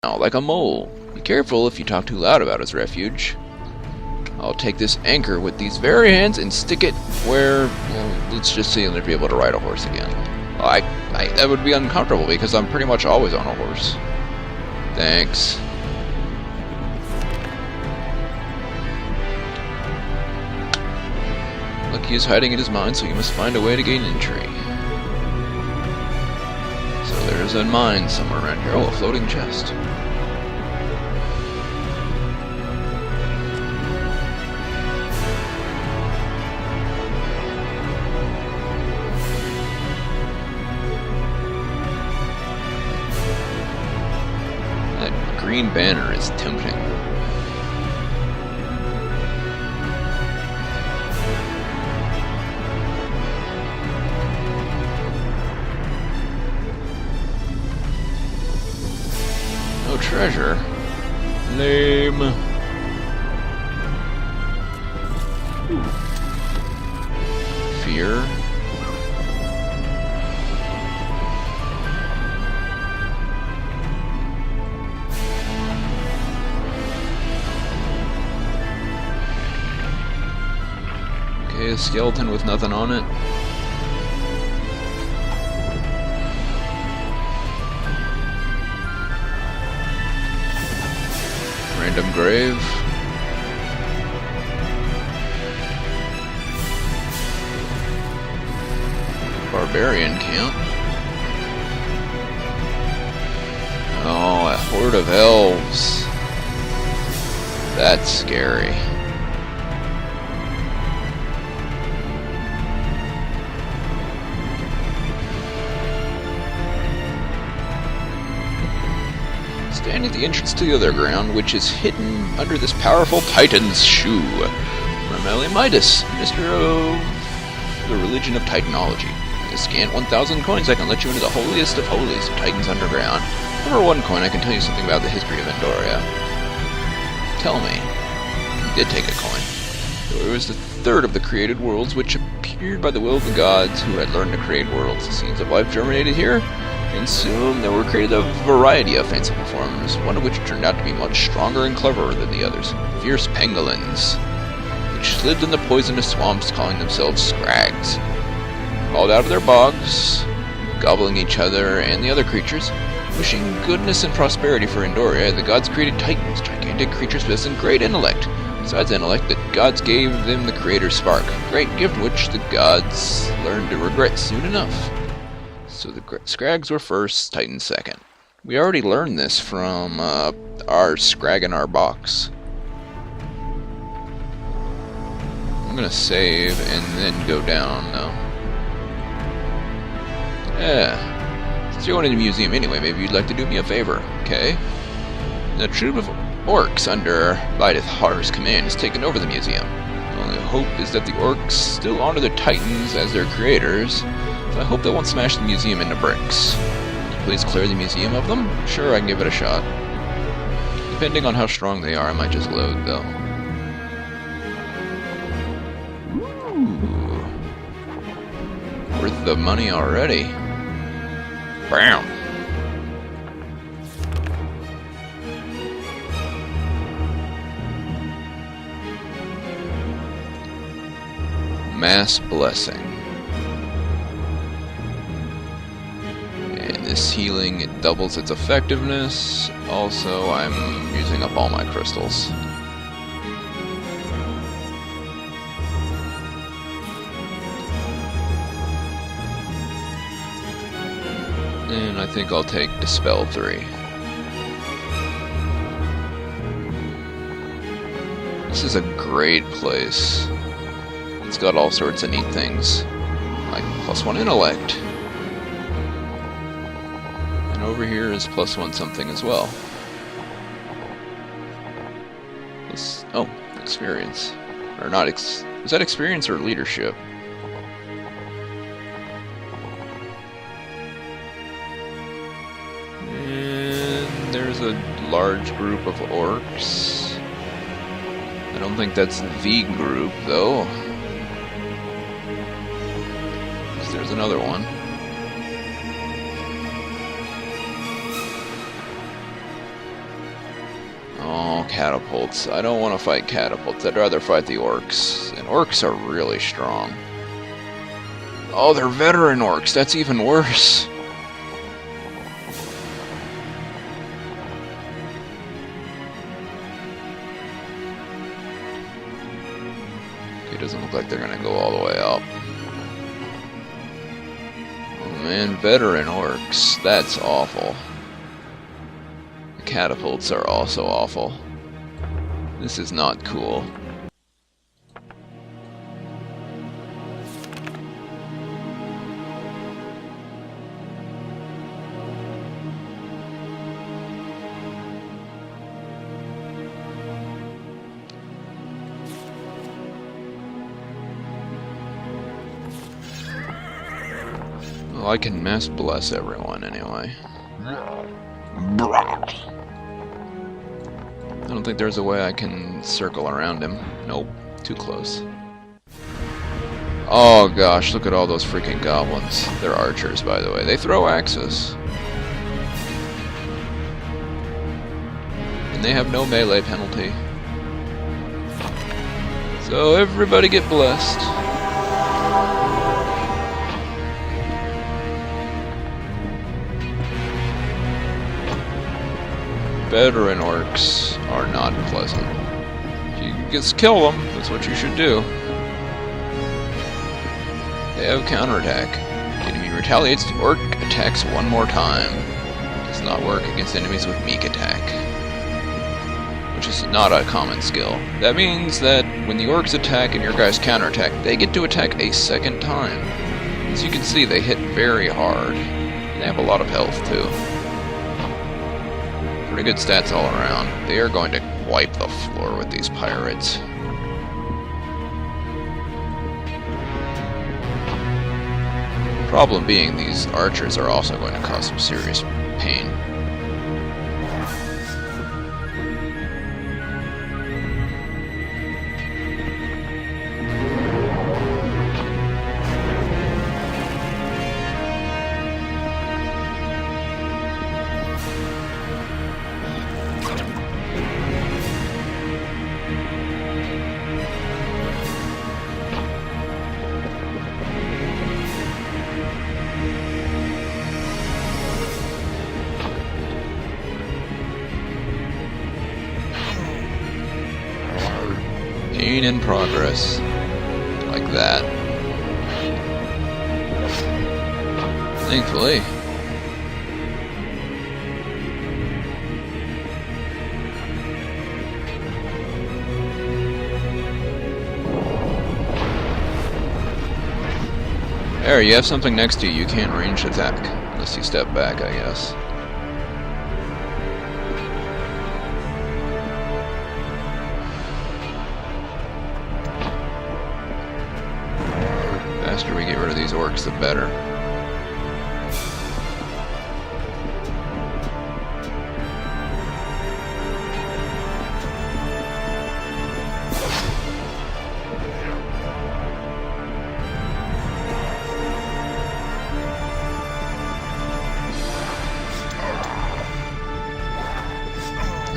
now, like a mole. Be careful if you talk too loud about his refuge. I'll take this anchor with these very hands and stick it where, well, let's just say you'll never be able to ride a horse again. Well, that would be uncomfortable because I'm pretty much always on a horse. Thanks. Lucky is hiding in his mind, so you must find a way to gain entry. So there's a mine somewhere around here. Oh, a floating chest. That green banner is tempting. Treasure. Lame. Fear. Okay, a skeleton with nothing on it. Random grave. Barbarian camp. Oh, a horde of elves. That's scary. Stand at the entrance to the other ground, which is hidden under this powerful Titan's shoe. Primarily Midas, minister of the religion of Titanology. With a scant 1,000 coins, I can let you into the holiest of holies of Titan's underground. For 1 coin, I can tell you something about the history of Andoria. Tell me. You did take a coin. It was the third of the created worlds, which appeared by the will of the gods who had learned to create worlds. The seeds of life germinated here, and soon there were created a variety of fanciful forms, one of which turned out to be much stronger and cleverer than the others. Fierce pangolins, which lived in the poisonous swamps, calling themselves scrags. Crawled out of their bogs, gobbling each other and the other creatures. Wishing goodness and prosperity for Andoria, the gods created titans, gigantic creatures possessing great intellect. Besides intellect, the gods gave them the creator's spark, a great gift which the gods learned to regret soon enough. So the Scrags were first, Titans second. We already learned this from our Scrag in our box. I'm gonna save and then go down though. Yeah. Since you're going to the museum anyway, maybe you'd like to do me a favor, okay? The troop of orcs under Har's command has taken over the museum. The only hope is that the orcs still honor their titans as their creators. I hope they won't smash the museum into bricks. Please clear the museum of them? Sure, I can give it a shot. Depending on how strong they are, I might just load, though. Ooh. Worth the money already. Bam! Mass blessing. This healing, it doubles its effectiveness. Also, I'm using up all my crystals. And I think I'll take Dispel 3. This is a great place. It's got all sorts of neat things, like +1 intellect. Over here is +1 something as well. Oh, experience. Or not, was that experience or leadership? And there's a large group of orcs. I don't think that's the group, though. There's another one. catapults. I don't want to fight catapults. I'd rather fight the orcs. And orcs are really strong. Oh, they're veteran orcs. That's even worse. It doesn't look like they're going to go all the way up. Oh man, veteran orcs. That's awful. The catapults are also awful. This is not cool. Well, I can mass bless everyone anyway. I don't think there's a way I can circle around him. Nope, too close. Oh gosh, look at all those freaking goblins. They're archers, by the way. They throw axes. And they have no melee penalty. So everybody get blessed. Veteran orcs are not pleasant. If you just kill them, that's what you should do. They have counterattack. The enemy retaliates, the orc attacks one more time. Does not work against enemies with meek attack, which is not a common skill. That means that when the orcs attack and your guys counterattack, they get to attack a second time. As you can see, they hit very hard. And they have a lot of health too. Pretty good stats all around. They are going to wipe the floor with these pirates. Problem being, these archers are also going to cause some serious pain. Pain in progress. Like that. Thankfully. There, you have something next to you. You can't range attack. Unless you step back, I guess. The faster we get rid of these orcs, the better.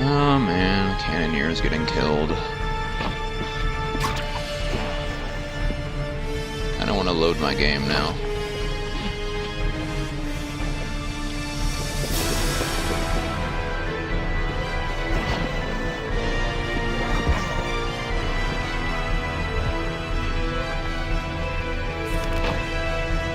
Oh man, Cannoneer's getting killed. Kinda wanna load my game now.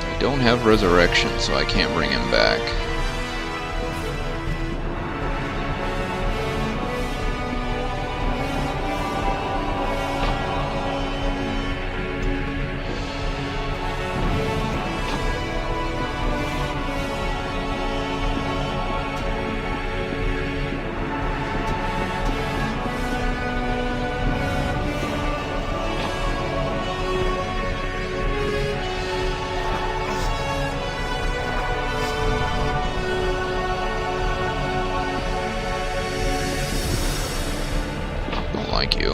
I don't have resurrection, so I can't bring him back. Like you.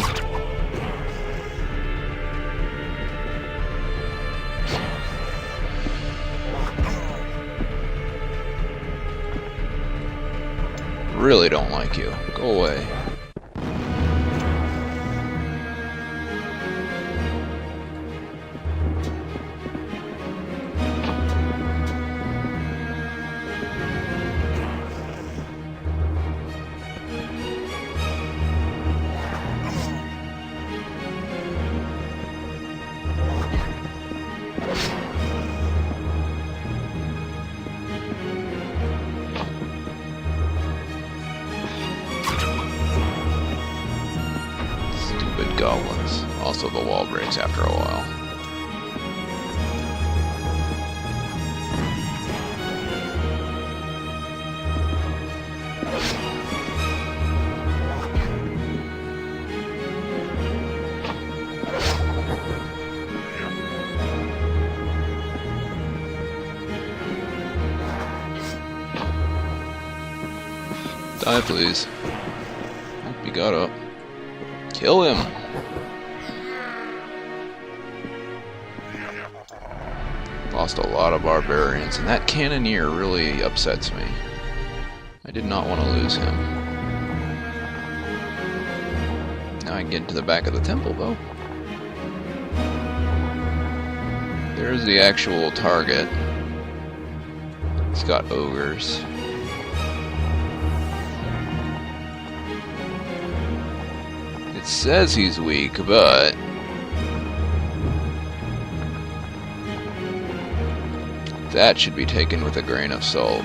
Really don't like you. Go away. goblins. Also, the wall breaks after a while. Die, please. Hope you got up. Kill him! Lost a lot of barbarians, and that cannoneer really upsets me. I did not want to lose him. Now I can get into the back of the temple, though. There's the actual target. It's got ogres. It says he's weak, but that should be taken with a grain of salt.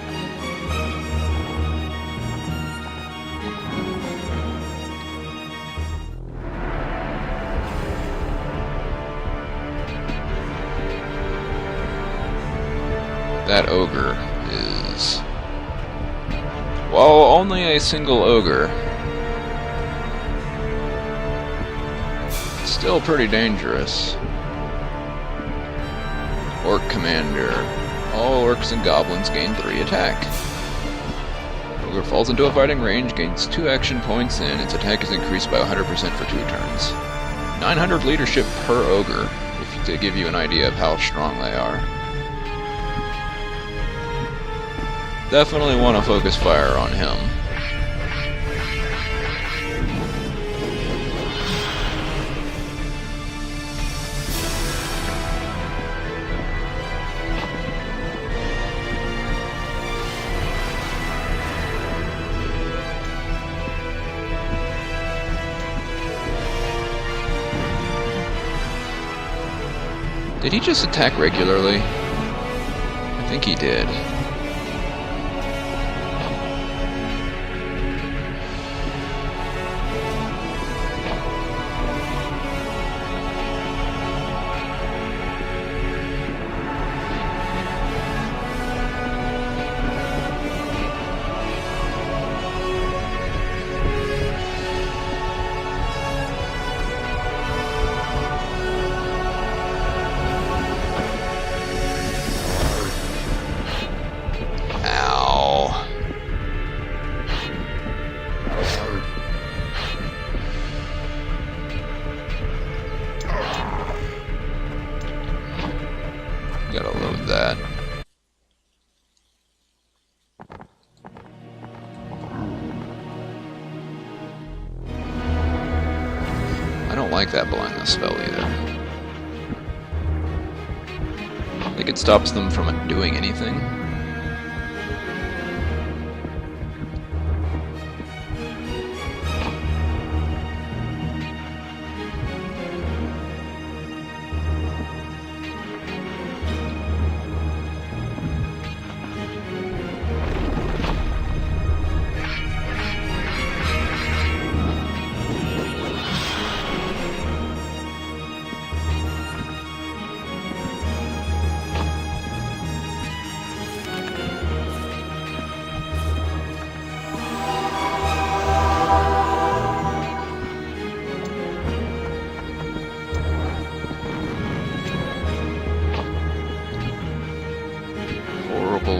That ogre is, well, only a single ogre. Still pretty dangerous. Orc Commander. All orcs and goblins gain 3 attack. Ogre falls into a fighting range, gains 2 action points, and its attack is increased by 100% for 2 turns. 900 leadership per ogre, to give you an idea of how strong they are. Definitely want to focus fire on him. Did he just attack regularly? I think he did. Gotta load that. I don't like that blindness spell either. I think it stops them from doing anything.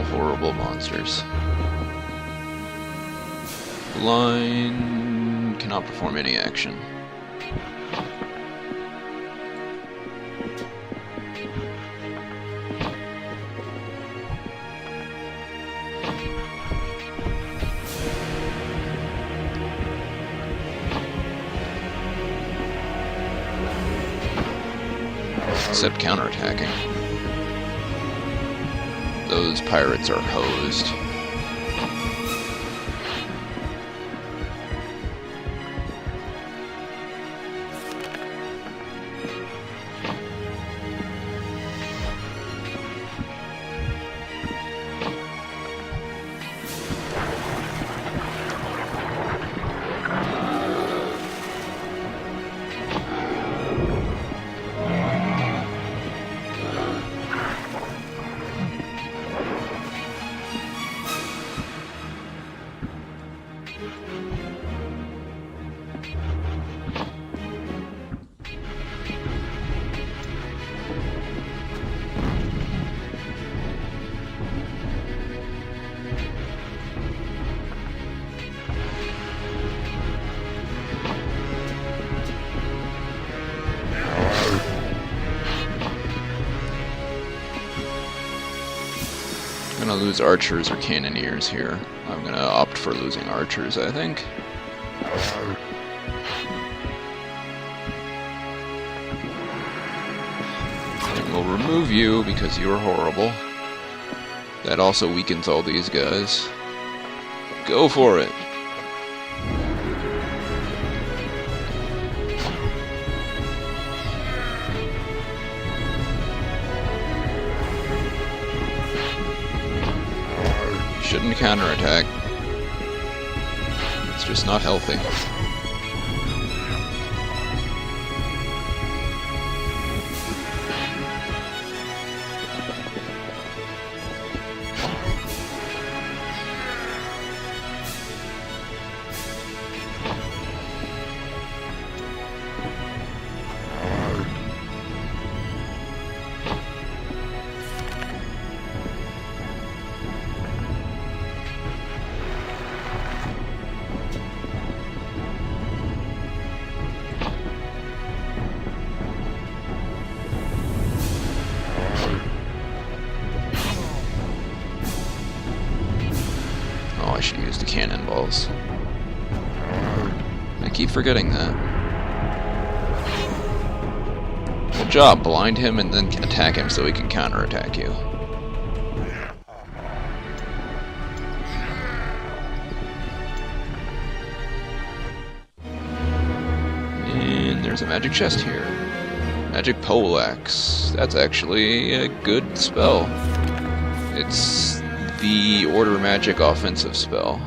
Horrible monsters. Line cannot perform any action. Except counterattacking. Those pirates are hosed. gonna lose archers or cannoneers here. I'm gonna opt for losing archers, I think. And we'll remove you because you're horrible. That also weakens all these guys. Go for it! Shouldn't counterattack. It's just not healthy. I should use the cannonballs. I keep forgetting that. Good job, blind him and then attack him so he can counterattack you. And there's a magic chest here. Magic poleaxe. That's actually a good spell. It's the order magic offensive spell.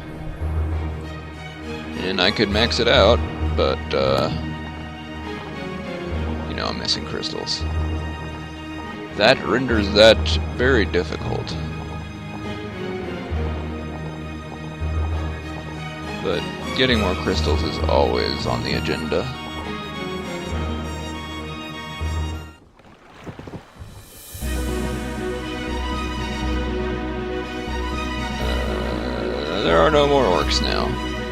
And I could max it out, but you know, I'm missing crystals. That renders that very difficult. But getting more crystals is always on the agenda. There are no more orcs now.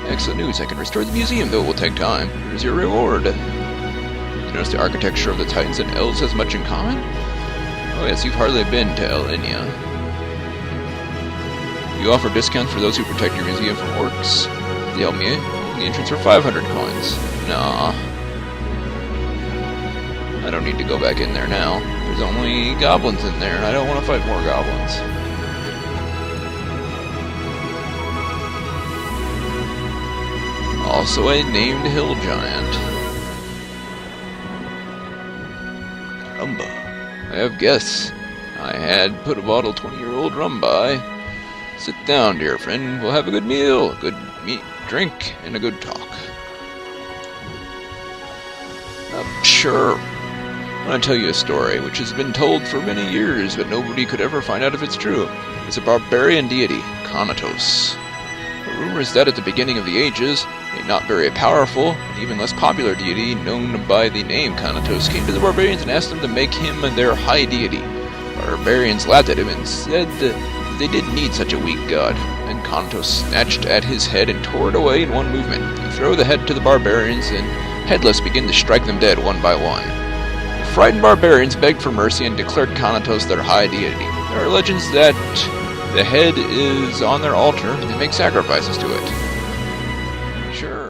Excellent news, I can restore the museum, though it will take time. Here's your reward. Did you notice the architecture of the Titans and Elves has much in common? Oh yes, you've hardly been to Elenia. You offer discounts for those who protect your museum from orcs. They help me the entrance for 500 coins. Nah. I don't need to go back in there now. There's only goblins in there, and I don't want to fight more goblins. Also a named hill giant. Rumba. I have guests. I had put a bottle 20-year-old rum by. Sit down, dear friend. We'll have a good meal, good meat, drink, and a good talk. Sure. I want to tell you a story which has been told for many years, but nobody could ever find out if it's true. It's a barbarian deity, Conatos. The rumor is that at the beginning of the ages, a not very powerful, and even less popular deity known by the name Conatos came to the barbarians and asked them to make him their high deity. Barbarians laughed at him and said that they didn't need such a weak god, and Conatos snatched at his head and tore it away in one movement. He threw the head to the barbarians, and headless began to strike them dead one by one. The frightened barbarians begged for mercy and declared Conatos their high deity. There are legends that the head is on their altar, and they make sacrifices to it. Sure.